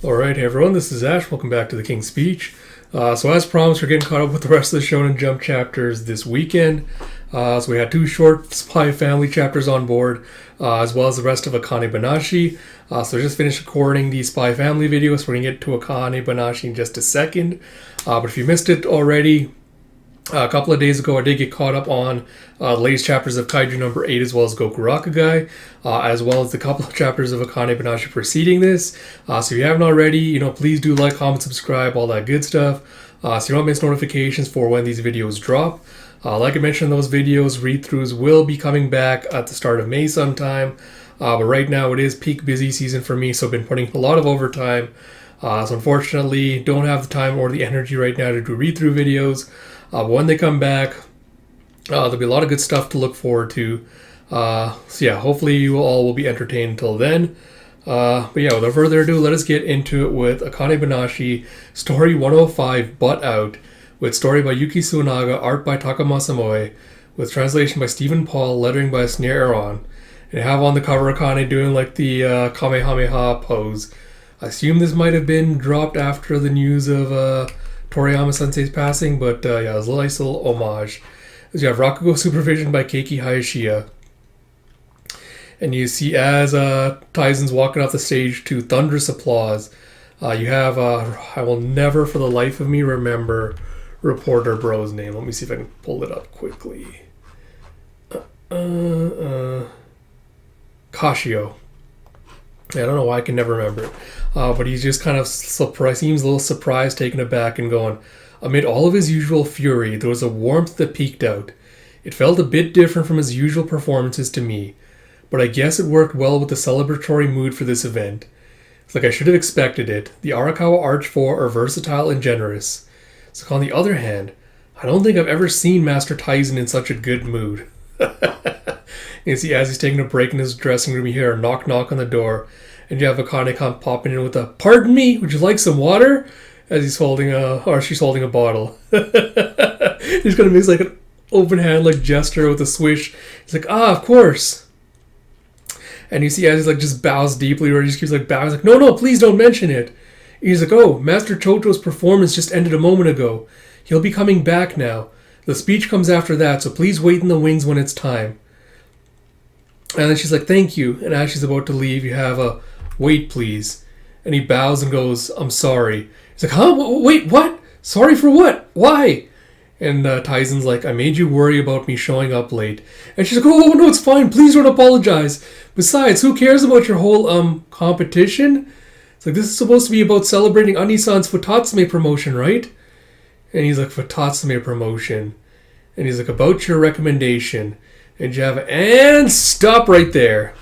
Alright, hey everyone, this is Ash. Welcome back to the King's Speech. So as promised, we're getting caught up with the rest of the Shonen Jump chapters this weekend. So we had two short Spy Family chapters on board, as well as the rest of Akane-Banashi. So I just finished recording the Spy Family video, so we're going to get to Akane-Banashi in just a second. But if you missed it already, a couple of days ago, I did get caught up on the latest chapters of Kaiju number 8, as well as Goku Rakugai, as well as the couple of chapters of Akane-Banashi preceding this. So if you haven't already, please do like, comment, subscribe, all that good stuff, so you don't miss notifications for when these videos drop. Like I mentioned in those videos, read-throughs will be coming back at the start of May sometime, but right now it is peak busy season for me, so I've been putting a lot of overtime. So unfortunately, don't have the time or the energy right now to do read-through videos. But when they come back, there'll be a lot of good stuff to look forward to. So yeah, hopefully you all will be entertained until then. But yeah, without further ado, let us get into it with Akane-Banashi, Story 105, Butt Out, with story by Yuki Tsunaga, art by Takamasa Moe, with translation by Stephen Paul, lettering by Snare Aaron. And I have on the cover Akane doing like the Kamehameha pose. I assume this might have been dropped after the news of Toriyama Sensei's passing, but yeah, it was a nice little homage. You have Rakugo supervision by Keiki Hayashiya. And you see as Taizen's walking off the stage to thunderous applause, you have, I will never for the life of me remember reporter bro's name. Let me see if I can pull it up quickly. Kashio. I don't know why I can never remember it. But he's just kind of surprised, seems a little surprised, taken aback, and going, amid all of his usual fury, there was a warmth that peeked out. It felt a bit different from his usual performances to me, but I guess it worked well with the celebratory mood for this event. It's like I should have expected it. The Arakawa Arch 4 are versatile and generous. So on the other hand, I don't think I've ever seen Master Taizen in such a good mood. You see, as he's taking a break in his dressing room, you hear a knock on the door, and you have Akane come popping in with a, "Pardon me, would you like some water?" As she's holding a bottle. He's gonna make like an open hand like gesture with a swish. He's like, of course. And you see as he's like just bows deeply, or he just keeps like bowing. He's like, no, please don't mention it. He's like, oh, Master Chocho's performance just ended a moment ago. He'll be coming back now. The speech comes after that, so please wait in the wings when it's time. And then she's like, thank you. And as she's about to leave, you have a, wait please. And he bows and goes, I'm sorry. He's like, huh? Wait, what? Sorry for what? Why? And Taizen's like, I made you worry about me showing up late. And she's like, oh, no, it's fine. Please don't apologize. Besides, who cares about your whole, competition? It's like, this is supposed to be about celebrating Anisan's Futatsume promotion, right? And he's like, Futatsume promotion. And he's like, about your recommendation. And you have, and stop right there.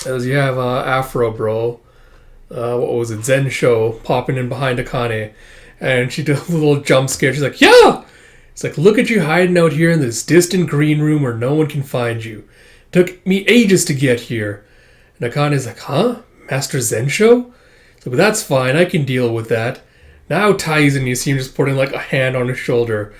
As you have Afro Bro, what was it, Zen Show, popping in behind Akane. And she did a little jump scare. She's like, yeah! It's like, look at you hiding out here in this distant green room where no one can find you. Took me ages to get here. And Akane's like, huh? Master Zen Show? So, but that's fine, I can deal with that. Now Taizen, you see him just putting like a hand on his shoulder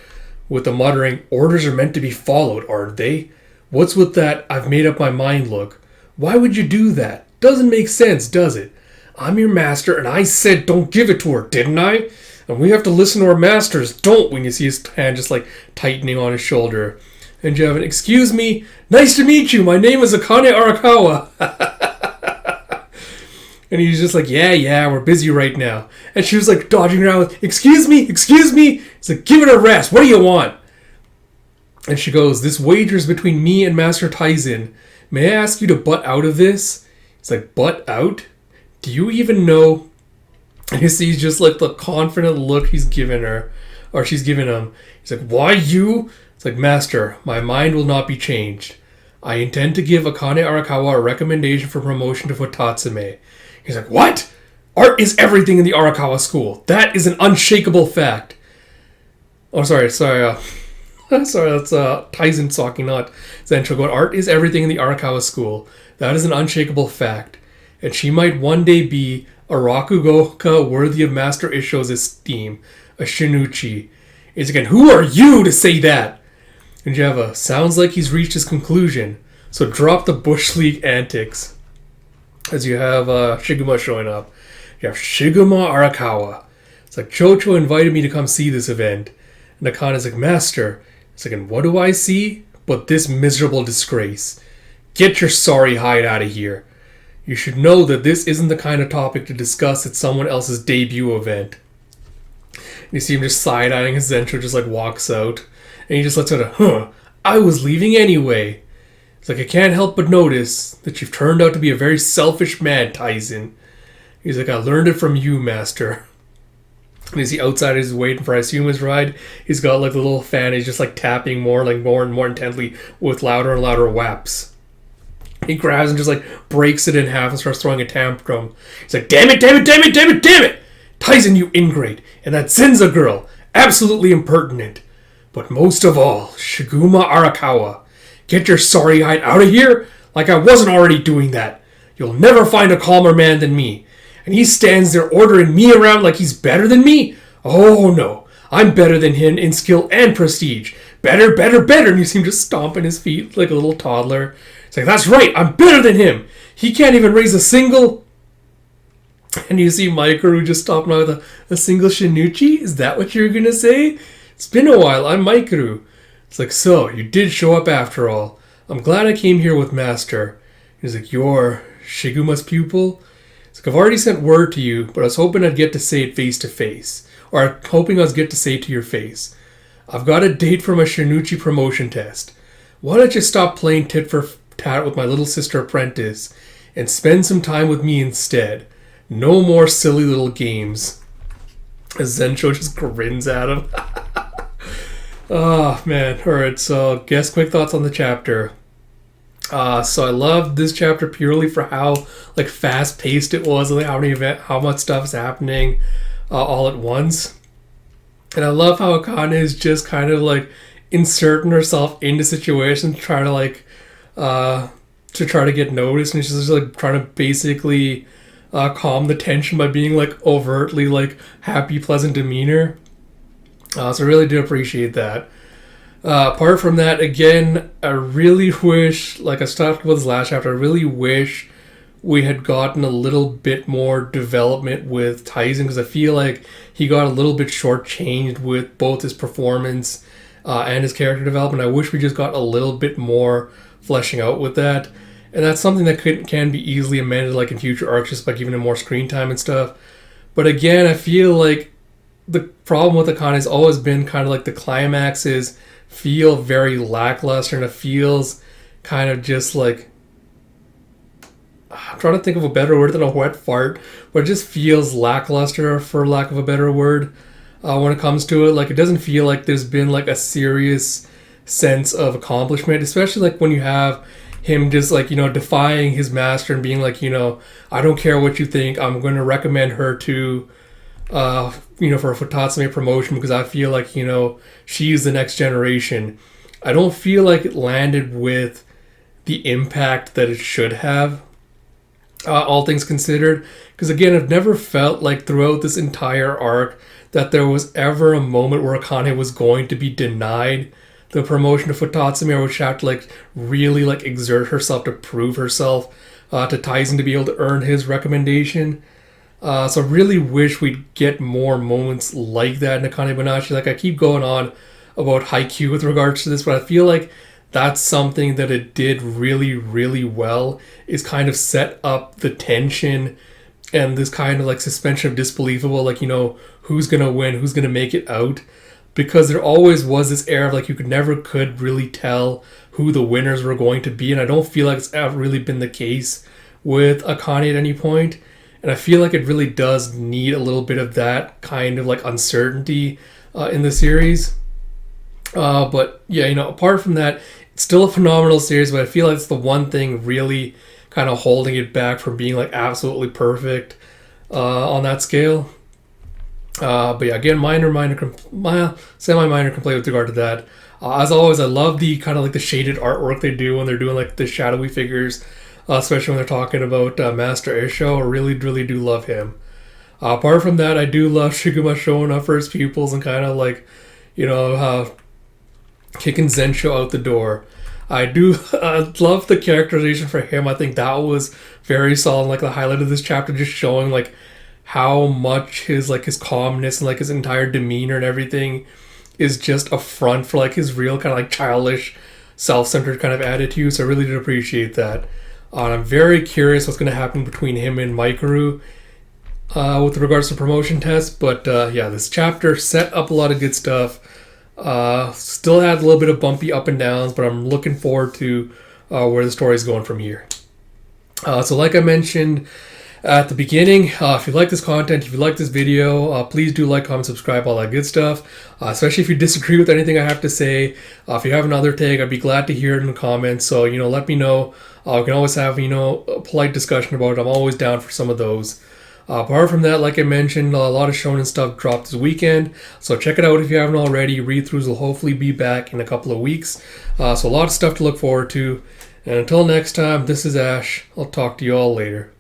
with the muttering, orders are meant to be followed, aren't they? What's with that I've made up my mind look? Why would you do that? Doesn't make sense, does it? I'm your master and I said don't give it to her, didn't I? And we have to listen to our masters, don't we? And you see his hand just like tightening on his shoulder. And you have an, excuse me, nice to meet you, my name is Akane Arakawa. And he's just like, yeah, we're busy right now. And she was like dodging around with, excuse me. He's like, give it a rest, what do you want? And she goes, this wager's between me and Master Taizen. May I ask you to butt out of this? He's like, butt out? Do you even know? And you see just like the confident look he's given her, or she's given him. He's like, why you? It's like, Master, my mind will not be changed. I intend to give Akane Arakawa a recommendation for promotion to Futatsume. He's like, what? Art is everything in the Arakawa school. That is an unshakable fact. Oh, sorry, sorry, that's Taizen talking, not Zensho going, art is everything in the Arakawa school. That is an unshakable fact. And she might one day be a Rakugoka worthy of Master Isho's esteem, a Shinichi. He's again, who are you to say that? And Java, sounds like he's reached his conclusion. So drop the Bush League antics. As you have Shiguma showing up. You have Shiguma Arakawa. It's like, Chocho invited me to come see this event. And Akane's like, Master. It's like, and what do I see? But this miserable disgrace. Get your sorry hide out of here. You should know that this isn't the kind of topic to discuss at someone else's debut event. And you see him just side-eyeing his Zensho, just like walks out. And he just lets out a, I was leaving anyway. It's like, I can't help but notice that you've turned out to be a very selfish man, Tyson. He's like, I learned it from you, Master. And as he outside is waiting for, I assume, his ride, he's got like the little fan, he's just like tapping more and more intently with louder and louder whaps. He grabs and just like breaks it in half and starts throwing a tantrum. He's like, damn it, damn it, damn it, damn it, damn it! Tyson, you ingrate, and that Zenza girl, absolutely impertinent. But most of all, Shiguma Arakawa, get your sorry hide out of here like I wasn't already doing that. You'll never find a calmer man than me. And he stands there ordering me around like he's better than me? Oh no, I'm better than him in skill and prestige. Better, better, better. And you see him just stomping his feet like a little toddler. It's like, that's right, I'm better than him. He can't even raise a single... And you see Mikaru just stopping out with a single Shinichi? Is that what you're going to say? It's been a while, I'm Mikaru. It's like, so, you did show up after all. I'm glad I came here with Master. He's like, you're Shiguma's pupil? It's like, I've already sent word to you, but I was hoping I'd get to say it face to face. Or I'm hoping I'd get to say it to your face. I've got a date for my Shinichi promotion test. Why don't you stop playing tit for tat with my little sister apprentice and spend some time with me instead? No more silly little games. As Zensho just grins at him. Oh, man. Alright, so guess quick thoughts on the chapter. So I loved this chapter purely for how like fast-paced it was, like how much stuff is happening all at once. And I love how Akane is just kind of like inserting herself into situations, trying to like to try to get noticed, and she's just like trying to basically calm the tension by being like overtly like happy, pleasant demeanor. So I really do appreciate that. Apart from that, again, I really wish, like I talked about this last chapter, I really wish we had gotten a little bit more development with Tyson, because I feel like he got a little bit shortchanged with both his performance and his character development. I wish we just got a little bit more fleshing out with that. And that's something that can be easily amended like in future arcs, just by giving him more screen time and stuff. But again, I feel like the problem with Akane has always been kind of like the climaxes feel very lackluster, and it feels kind of just like, I'm trying to think of a better word than a wet fart, but it just feels lackluster, for lack of a better word, when it comes to it. Like, it doesn't feel like there's been like a serious sense of accomplishment, especially like when you have him just like, defying his master and being like, I don't care what you think, I'm going to recommend her to for a Futatsume promotion because I feel like, she's the next generation. I don't feel like it landed with the impact that it should have, all things considered. Because again, I've never felt like throughout this entire arc that there was ever a moment where Akane was going to be denied the promotion to Futatsume, or would she have to like really like exert herself to prove herself to Tyson to be able to earn his recommendation. So I really wish we'd get more moments like that in Akane-Banashi. Like, I keep going on about Haikyuu with regards to this, but I feel like that's something that it did really, really well, is kind of set up the tension and this kind of like suspension of disbelief about like, who's going to win, who's going to make it out. Because there always was this air of like you could really tell who the winners were going to be. And I don't feel like it's ever really been the case with Akane at any point. And I feel like it really does need a little bit of that kind of like uncertainty in the series. But yeah, apart from that, it's still a phenomenal series, but I feel like it's the one thing really kind of holding it back from being like absolutely perfect on that scale. But yeah, again, semi-minor complaint with regard to that. As always, I love the kind of like the shaded artwork they do when they're doing like the shadowy figures, especially when they're talking about Master Isho. I really, really do love him. Apart from that, I do love Shiguma showing up for his pupils and kind of like, kicking Zensho out the door. I do love the characterization for him. I think that was very solid, like the highlight of this chapter, just showing like how much his calmness and like his entire demeanor and everything is just a front for like his real kind of like childish, self-centered kind of attitude. So I really did appreciate that. I'm very curious what's going to happen between him and Mikaru with regards to promotion tests. But yeah, this chapter set up a lot of good stuff. Still had a little bit of bumpy up and downs, but I'm looking forward to where the story is going from here. So like I mentioned at the beginning, if you like this content, if you like this video, please do like, comment, subscribe, all that good stuff. Especially if you disagree with anything I have to say. If you have another take, I'd be glad to hear it in the comments. So, let me know. We can always have, a polite discussion about it. I'm always down for some of those. Apart from that, like I mentioned, a lot of shonen stuff dropped this weekend. So check it out if you haven't already. Read-throughs will hopefully be back in a couple of weeks. So a lot of stuff to look forward to. And until next time, this is Ash. I'll talk to you all later.